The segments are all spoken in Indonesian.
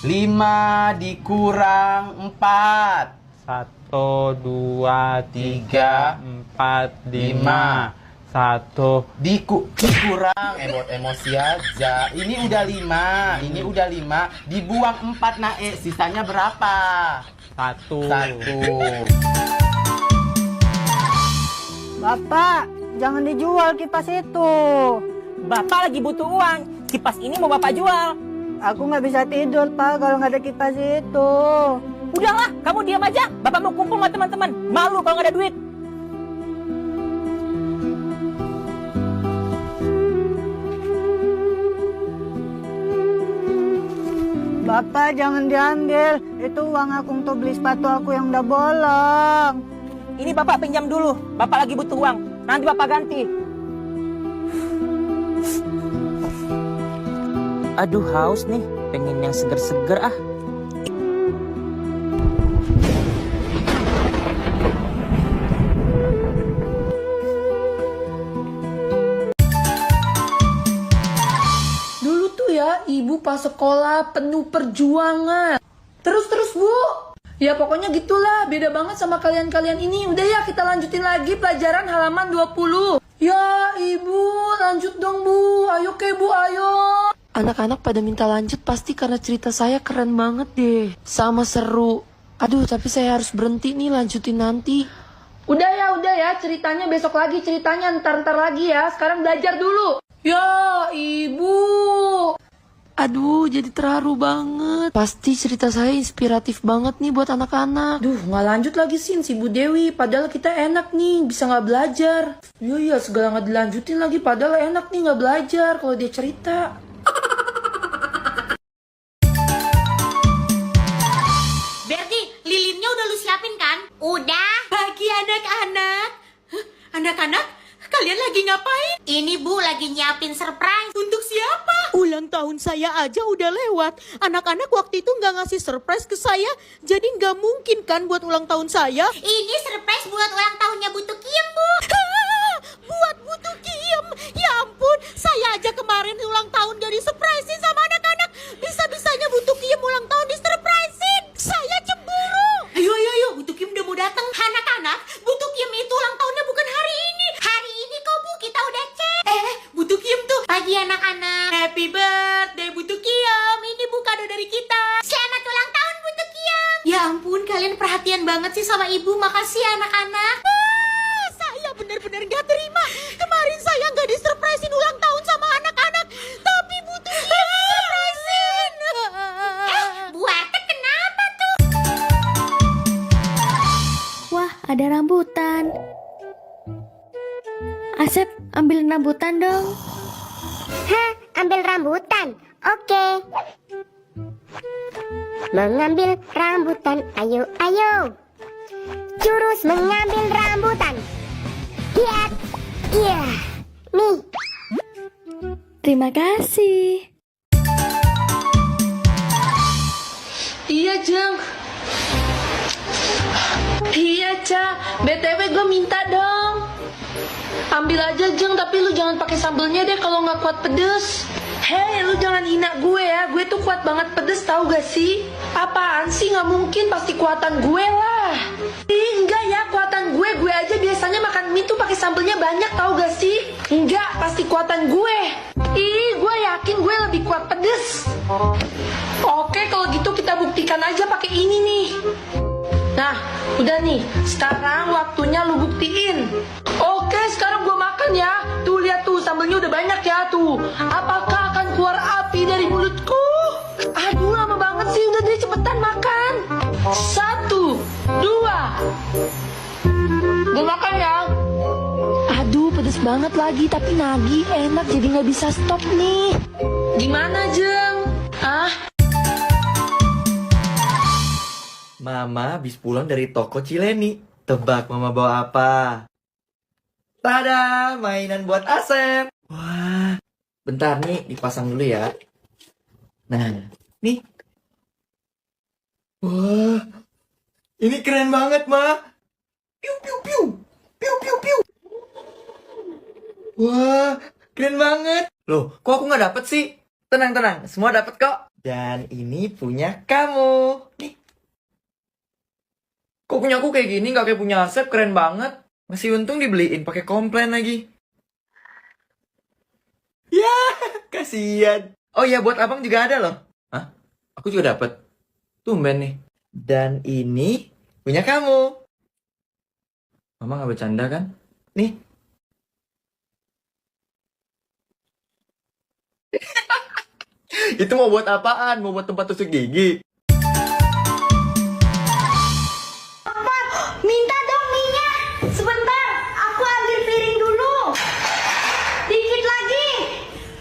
5 dikurang 4. 1, 2, 3, 4, 5. 1. Dikurang emosi aja. Ini udah 5. Ini udah 5. Dibuang 4 Nae. Sisanya berapa? 1. 1. Bapak, jangan dijual kipas itu. Bapak lagi butuh uang. Kipas ini mau Bapak jual. Aku nggak bisa tidur, Pak, kalau nggak ada kipas itu. Udahlah, kamu diam aja. Bapak mau kumpul sama teman-teman. Malu kalau nggak ada duit. Bapak, jangan diambil. Itu uang aku untuk beli sepatu aku yang udah bolong. Ini Bapak pinjam dulu. Bapak lagi butuh uang. Nanti Bapak ganti. Aduh, haus nih. Pengen yang seger-seger ah. Dulu tuh ya, ibu pas sekolah penuh perjuangan. Terus Bu. Ya pokoknya gitulah, beda banget sama kalian-kalian ini. Udah ya, kita lanjutin lagi pelajaran halaman 20. Ya ibu, lanjut dong Bu. Ayo ke Bu, ayo. Anak-anak pada minta lanjut pasti karena cerita saya keren banget deh. Sama seru. Aduh, tapi saya harus berhenti nih, lanjutin nanti. Udah ya, ceritanya besok lagi, ceritanya ntar lagi ya. Sekarang belajar dulu. Ya, ibu. Aduh, jadi terharu banget. Pasti cerita saya inspiratif banget nih buat anak-anak. Duh, nggak lanjut lagi si Bu Dewi. Padahal kita enak nih, bisa nggak belajar. Iya, segala nggak dilanjutin lagi. Padahal enak nih nggak belajar kalau dia cerita. Berarti lilinnya udah lu siapin kan? Udah. Bagi anak-anak. Anak-anak, kalian lagi ngapain? Ini Bu lagi nyiapin surprise. Untuk siapa? Ulang tahun saya aja udah lewat. Anak-anak waktu itu nggak ngasih surprise ke saya, jadi nggak mungkin kan buat ulang tahun saya. Ini surprise buat ulang tahunnya Bu Tukiem, Bu. Buat butuh kiem. Ya ampun, saya aja kemarin ulang tahun gak disurprisein sama anak-anak. Bisa-bisanya butuh kiem ulang tahun disurprisein. Saya cemburu. Ayo, Bu Tukiem udah mau datang. Anak-anak, Bu Tukiem itu ulang tahunnya bukan hari ini. Hari ini kok Bu, kita udah cek. Bu Tukiem tuh. Pagi anak-anak. Happy birthday Bu Tukiem. Ini Bu kado dari kita. Selamat ulang tahun Bu Tukiem. Ya ampun, kalian perhatian banget sih sama Ibu. Makasih ya anak-anak. Saya bener-bener gak terima. Kemarin saya gak disurprisein ulang tahun sama anak-anak, tapi butuh kiem disurprisein. Bu Arte kenapa tuh? Wah, ada rambutan. Asep, ambil rambutan dong. Hah, ambil rambutan? Oke. Mengambil rambutan, ayo. Jurus mengambil rambutan. Lihat. Iya. Nih. Terima kasih. Iya, Jeng. Iya, Ca. BTW gue minta dong. Ambil aja, Jeng, tapi lu jangan pakai sambelnya deh kalau nggak kuat pedes. Hei, lu jangan hina gue ya. Gue tuh kuat banget pedes, tahu gak sih? Apaan sih? Nggak mungkin, pasti kuatan gue lah. Enggak ya, kuatan gue aja biasanya makan mie tuh pakai sambelnya banyak, tahu gak sih? Enggak, pasti kuatan gue. Gue yakin gue lebih kuat pedes. Oke, kalau gitu kita buktikan aja pakai ini nih. Nah, udah nih. Sekarang waktunya lu buktiin. Oke, sekarang gue makan ya. Tuh, lihat tuh, sambelnya udah banyak ya tuh. Apakah akan keluar api dari mulutku? Aduh, lama banget sih. Udah deh, cepetan makan. 1, 2. Gue makan ya. Aduh, pedes banget lagi. Tapi nagih, enak. Jadi nggak bisa stop nih. Gimana, Jeng? Mama habis pulang dari toko Cileni. Tebak Mama bawa apa? Tada, mainan buat Asep. Wah, bentar nih dipasang dulu ya. Nah, nih. Wah, ini keren banget, Ma. Piu, piu, piu. Piu, piu, piu. Wah, keren banget. Loh, kok aku nggak dapet sih? Tenang, semua dapat kok. Dan ini punya kamu. Nih. Kok punya aku kayak gini, nggak kayak punya Asep, keren banget. Masih untung dibeliin pakai komplain lagi. Ya, kasihan. Oh iya, buat abang juga ada loh. Hah? Aku juga dapat. Tumben nih. Dan ini punya kamu. Mama nggak bercanda kan? Nih. Itu mau buat apaan? Mau buat tempat tusuk gigi? Minta dong minyak. Sebentar, aku ambil piring dulu. Dikit lagi.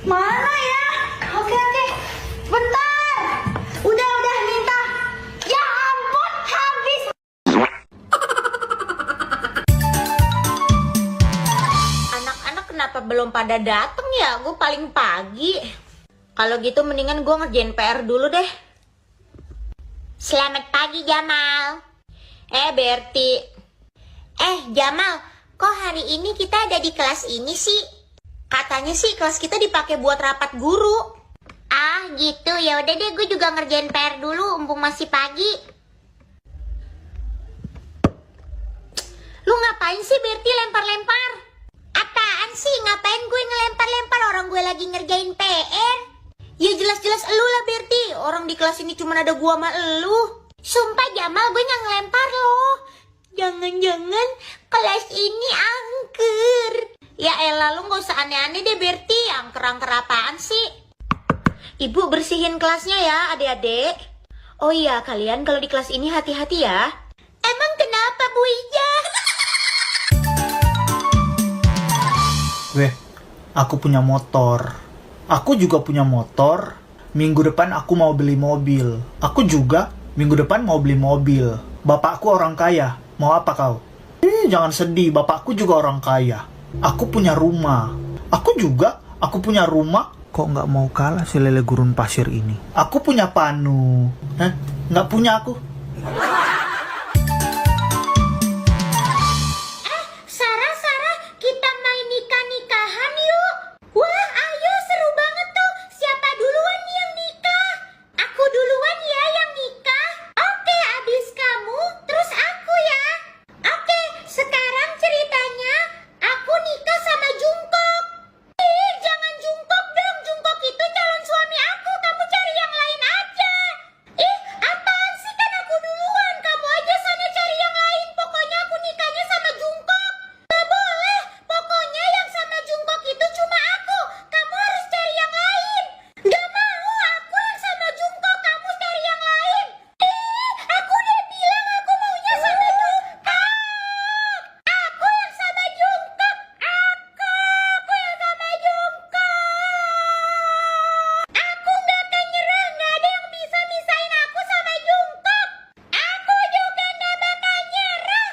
Mana ya? Oke. Bentar. Udah minta. Ya ampun, habis. Anak-anak kenapa belum pada dateng ya? Gue paling pagi. Kalau gitu mendingan gue ngerjain PR dulu deh. Selamat pagi Jamal. Berti. Jamal, kok hari ini kita ada di kelas ini sih? Katanya sih kelas kita dipakai buat rapat guru. Ah gitu, ya udah deh gue juga ngerjain PR dulu, mumpung masih pagi. Lu ngapain sih Berti lempar-lempar? Apaan sih? Ngapain gue ngelempar-lempar orang gue lagi ngerjain PR? Ya jelas-jelas elu lah Berti, orang di kelas ini cuma ada gua sama elu. Sumpah Jamal, gue nggak ngelempar loh. Jangan-jangan kelas ini angker. Ya elah, lu gak usah aneh-aneh deh Berti, angker-angker apaan sih? Ibu bersihin kelasnya ya adik-adik. Oh iya, kalian kalau di kelas ini hati-hati ya. Emang kenapa Bu Ija? Weh, aku punya motor. Aku juga punya motor. Minggu depan aku mau beli mobil. Aku juga minggu depan mau beli mobil. Bapakku orang kaya. Mau apa kau? Jangan sedih. Bapakku juga orang kaya. Aku punya rumah. Aku punya rumah. Kok nggak mau kalah si lele gurun pasir ini? Aku punya panu. Nggak punya aku. Sarah, kita main nikah-nikahan yuk. Wah, ayo seru banget tuh. Siapa duluan nih yang nikah? Aku duluan ya yang nikah. Oke, abis kamu, terus aku ya. Oke, sekarang ceritanya aku nikah sama Jungkook. Jangan Jungkook dong. Jungkook itu calon suami aku. Kamu cari yang lain aja. Apaan sih, kan aku duluan. Kamu aja sana cari yang lain. Pokoknya aku nikahnya sama Jungkook. Gak boleh. Pokoknya yang sama Jungkook itu cuma aku. Kamu harus cari yang lain. Gak mau. Aku yang sama Jungkook. Kamu cari yang lain. Aku udah bilang aku maunya sama Jungkook. Aku yang sama Jungkook. Aku yang sama Jungkook. Aku gak akan nyerah. Gak ada yang bisa misahin aku sama Jungkook. Aku juga gak bakal nyerah.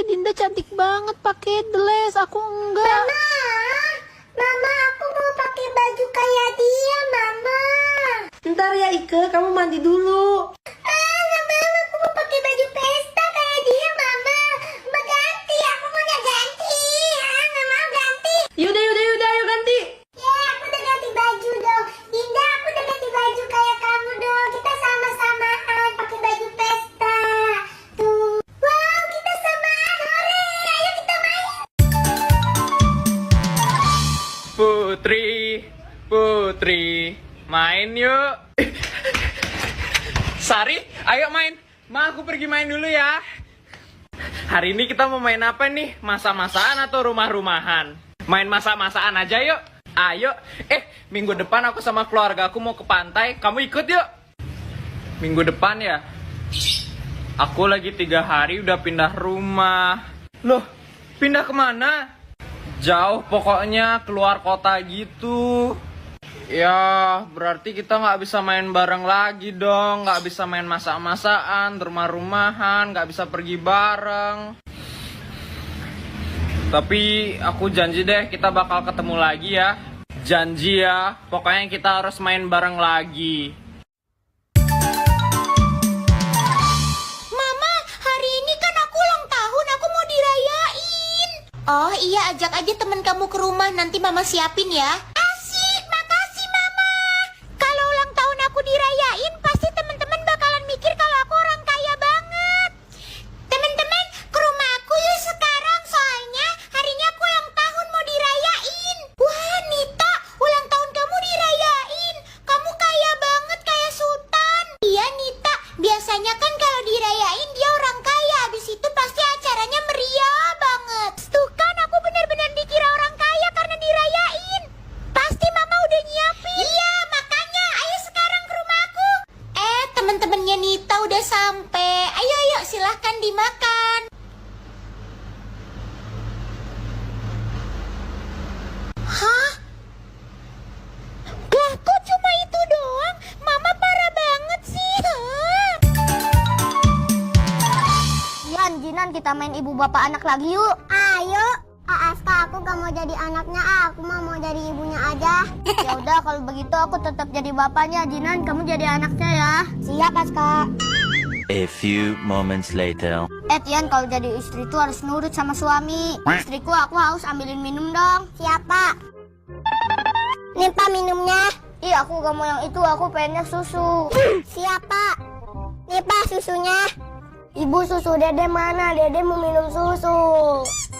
Dinda cantik banget pakai dress, aku enggak. Mama, aku mau pakai baju kayak dia, Mama. Ntar ya Ike, kamu mandi dulu. Nggak mau, aku mau pakai baju pesta kayak dia, Mama. Mau ganti, aku mau ganti. Nggak mau ganti. Yaudah, ayo ganti. Ya, aku udah ganti baju dong. Dinda, aku udah ganti baju kayak kamu dong. Kita sama-samaan pakai baju pesta. Tuh. Wow, kita samaan. Hore, ayo kita main. Putri, main yuk. Sari, ayo main. Ma, aku pergi main dulu ya. Hari ini kita mau main apa nih? Masak-masakan atau rumah-rumahan? Main masak-masakan aja yuk. Ayo. Minggu depan aku sama keluarga aku mau ke pantai. Kamu ikut yuk. Minggu depan ya? Aku lagi 3 hari udah pindah rumah. Loh, pindah kemana? Jauh pokoknya, keluar kota gitu. Ya, berarti kita nggak bisa main bareng lagi dong. Nggak bisa main masak-masakan, rumah-rumahan, nggak bisa pergi bareng. Tapi aku janji deh kita bakal ketemu lagi ya. Janji ya, pokoknya kita harus main bareng lagi. Mama, Oh iya, ajak aja temen kamu ke rumah, nanti mama siapin ya. Asik, makasih mama. Kalau ulang tahun aku dirayain, pasti teman-teman bakalan mikir kalau aku orang kaya banget. Teman-teman, ke rumah aku yuk sekarang, soalnya hari ini aku ulang tahun mau dirayain. Wah Nita, ulang tahun kamu dirayain. Kamu kaya banget, kayak sultan. Iya Nita, biasanya kan kalau dirayain dia orang kaya, habis itu pasti acaranya meriah banget. Tuh kan aku benar-benar dikira orang kaya karena dirayain. Pasti mama udah nyiapin. Iya, makanya ayo sekarang ke rumahku. Teman-temannya Nita udah sampai. Ayo silahkan dimakan. Hah? Lah kok cuma itu doang? Mama parah banget sih. Jinan kita main ibu bapak anak lagi yuk. Ayo. Aska, aku gak mau jadi anaknya, aku mau jadi ibunya aja. Ya udah kalau begitu aku tetap jadi bapaknya. Jinan, kamu jadi anaknya ya. Siap Aska. A few moments later. Tian, kalau jadi istri tuh harus nurut sama suami. Istriku, aku haus, ambilin minum dong. Siap Pak. Nih Pak minumnya. Ih, aku gak mau yang itu, aku pengennya susu. Siap Pak. Nih Pak susunya. Ibu, susu Dede mana? Dede mau minum susu.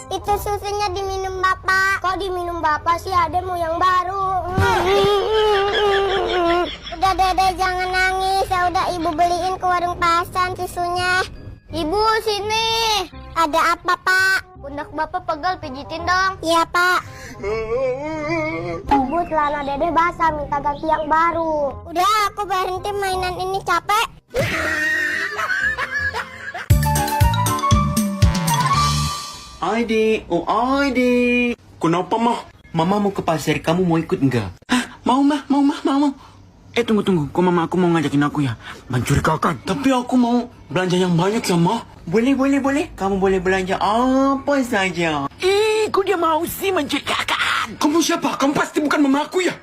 Itu susunya diminum Bapak. Kok diminum Bapak sih? Ade mau yang baru. Udah Dede jangan nangis. Ya udah Ibu beliin ke warung Pasan susunya. Ibu sini. Ada apa Pak? Pundak Bapak pegal, pijitin dong. Iya Pak. Ibu, celana Dede basah, minta ganti yang baru. Udah, aku berhenti mainan ini, capek. Aidi, oh Aidi. Kenapa mah? Mama mau ke pasar, kamu mau ikut enggak? Hah? Mau mah. Tunggu. Kok mama aku mau ngajakin aku ya? Mencurigakan. Tapi aku mau belanja yang banyak ya, mah. Boleh. Kamu boleh belanja apa saja. Kok dia mau sih mencurigakan? Kamu siapa? Kamu pasti bukan mama aku ya?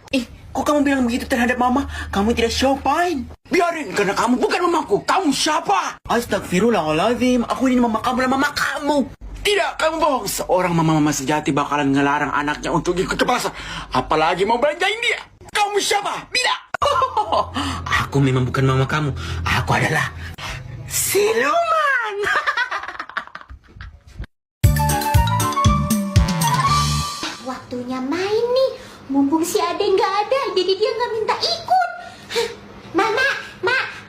Kok kamu bilang begitu terhadap mama? Kamu tidak sopan. Biarin, karena kamu bukan mamaku. Kamu siapa? Astagfirullahaladzim. Aku ini mama kamu dan mama kamu. Tidak, kamu bohong. Seorang mama-mama sejati bakalan ngelarang anaknya untuk ikut ke pasar. Apalagi mau belanjain dia. Kamu siapa? Tidak. Aku memang bukan mama kamu. Aku adalah siluman. Waktunya main nih. Mumpung si Ade nggak ada, jadi dia nggak minta ikut. Mama,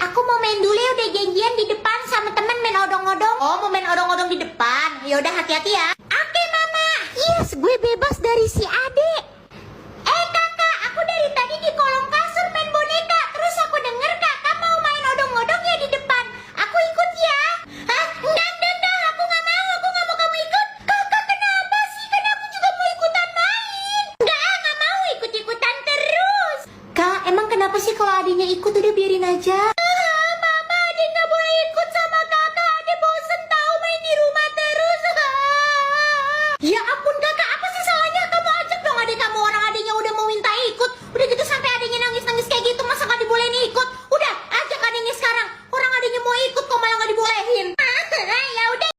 aku mau main dulu ya, udah janjian di depan sama temen main odong-odong. Oh, mau main odong-odong di depan? Ya udah hati-hati ya. Oke, Mama. Yes, gue bebas dari si Ade. Kakak, aku dari tadi di kolong kasur main boneka. Terus aku denger kakak mau main odong-odong ya di depan. Aku ikut ya. Hah? Enggak. Aku nggak mau kamu ikut. Kakak kenapa sih? Kan aku juga mau ikutan main. Nggak mau ikut-ikutan terus. Kak, emang kenapa sih kalau adiknya ikut? Udah biarin aja.